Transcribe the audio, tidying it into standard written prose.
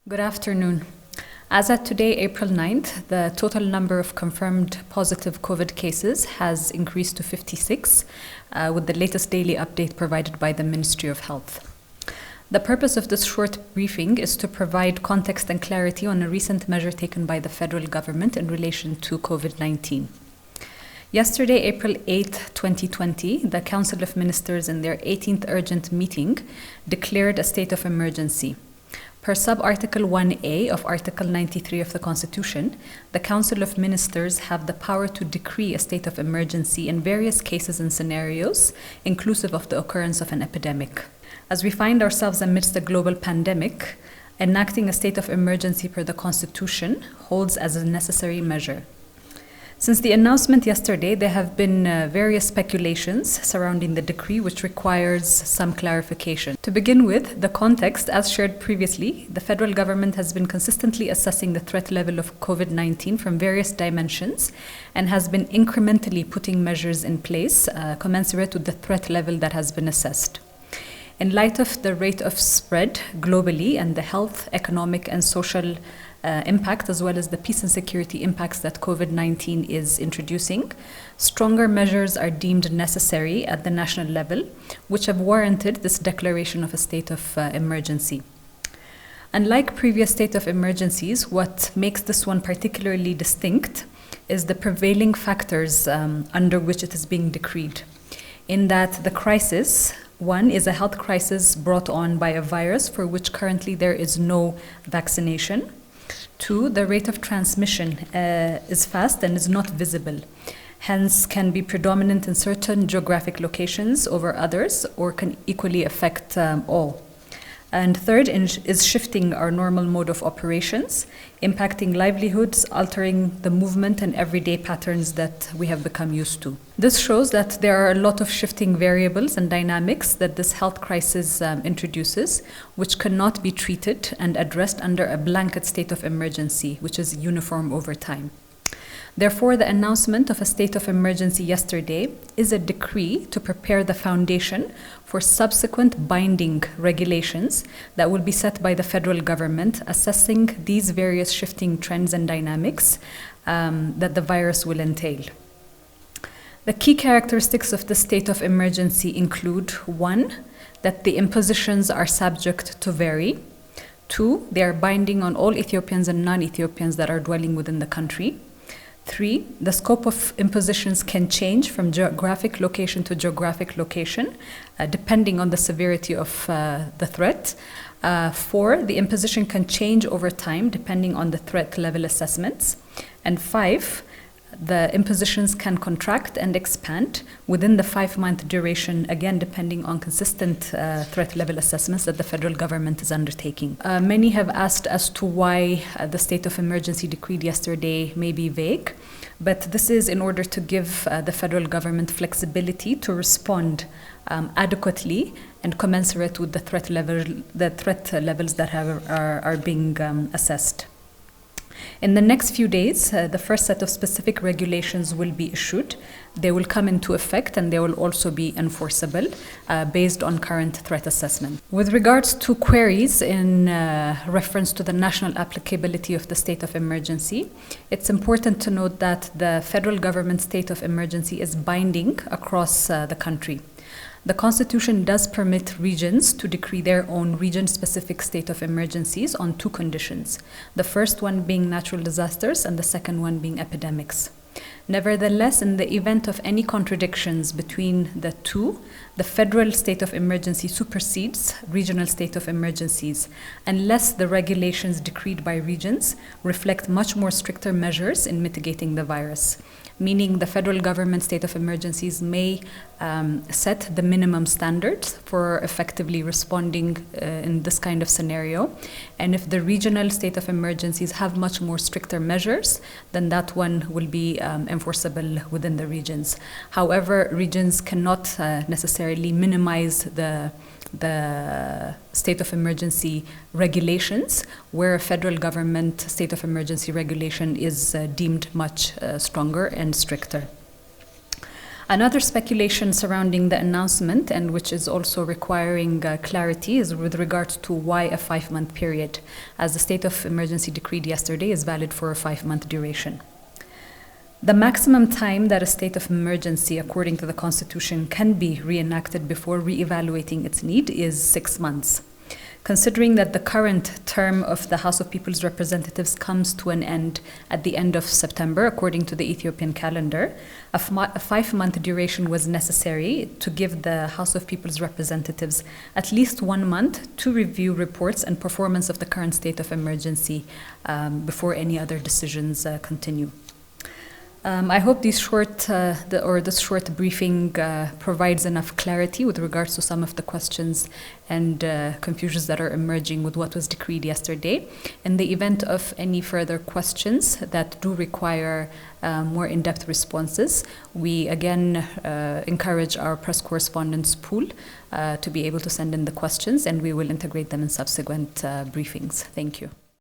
Good afternoon. As at today, April 9th, the total number of confirmed positive COVID cases has increased to 56, with the latest daily update provided by the Ministry of Health. The purpose of this short briefing is to provide context and clarity on a recent measure taken by the federal government in relation to COVID-19. Yesterday, April 8, 2020, the Council of Ministers in their 18th urgent meeting declared a state of emergency. Per sub-Article 1A of Article 93 of the Constitution, the Council of Ministers have the power to decree a state of emergency in various cases and scenarios, inclusive of the occurrence of an epidemic. As we find ourselves amidst a global pandemic, enacting a state of emergency per the Constitution holds as a necessary measure. Since the announcement yesterday, there have been various speculations surrounding the decree, which requires some clarification. To begin with, the context, as shared previously, the federal government has been consistently assessing the threat level of COVID-19 from various dimensions and has been incrementally putting measures in place commensurate with the threat level that has been assessed. In light of the rate of spread globally and the health, economic, and social impact, as well as the peace and security impacts that COVID-19 is introducing, stronger measures are deemed necessary at the national level, which have warranted this declaration of a state of emergency. Unlike previous state of emergencies, what makes this one particularly distinct is the prevailing factors under which it is being decreed, in that the crisis, one, is a health crisis brought on by a virus for which currently there is no vaccination. Two, the rate of transmission is fast and is not visible, hence can be predominant in certain geographic locations over others or can equally affect all. And third is shifting our normal mode of operations, impacting livelihoods, altering the movement and everyday patterns that we have become used to. This shows that there are a lot of shifting variables and dynamics that this health crisis introduces, which cannot be treated and addressed under a blanket state of emergency, which is uniform over time. Therefore, the announcement of a state of emergency yesterday is a decree to prepare the foundation for subsequent binding regulations that will be set by the federal government, assessing these various shifting trends and dynamics that the virus will entail. The key characteristics of the state of emergency include: one, that the impositions are subject to vary; two, they are binding on all Ethiopians and non-Ethiopians that are dwelling within the country; three, the scope of impositions can change from geographic location to geographic location, depending on the severity of the threat. Four, the imposition can change over time, depending on the threat level assessments. And five, the impositions can contract and expand within the 5-month duration, again, depending on consistent threat level assessments that the federal government is undertaking. Many have asked as to why the state of emergency decreed yesterday may be vague, but this is in order to give the federal government flexibility to respond adequately and commensurate with the threat levels that are being assessed. In the next few days, the first set of specific regulations will be issued. They will come into effect and they will also be enforceable based on current threat assessment. With regards to queries in reference to the national applicability of the state of emergency, it's important to note that the federal government state of emergency is binding across the country. The Constitution does permit regions to decree their own region-specific state of emergencies on two conditions, the first one being natural disasters and the second one being epidemics. Nevertheless, in the event of any contradictions between the two, the federal state of emergency supersedes regional state of emergencies, unless the regulations decreed by regions reflect much more stricter measures in mitigating the virus, meaning the federal government state of emergencies may set the minimum standards for effectively responding in this kind of scenario. And if the regional state of emergencies have much more stricter measures, then that one will be enforceable within the regions. However, regions cannot necessarily minimize the state of emergency regulations, where a federal government state of emergency regulation is deemed much stronger and stricter. Another speculation surrounding the announcement, and which is also requiring clarity, is with regard to why a 5-month period, as the state of emergency decreed yesterday is valid for a 5-month duration. The maximum time that a state of emergency, according to the Constitution, can be reenacted before re-evaluating its need is 6 months. Considering that the current term of the House of People's Representatives comes to an end at the end of September, according to the Ethiopian calendar, a 5-month duration was necessary to give the House of People's Representatives at least 1 month to review reports and performance of the current state of emergency before any other decisions continue. I hope this short briefing provides enough clarity with regards to some of the questions and confusions that are emerging with what was decreed yesterday. In the event of any further questions that do require more in-depth responses, we again encourage our press correspondence pool to be able to send in the questions, and we will integrate them in subsequent briefings. Thank you.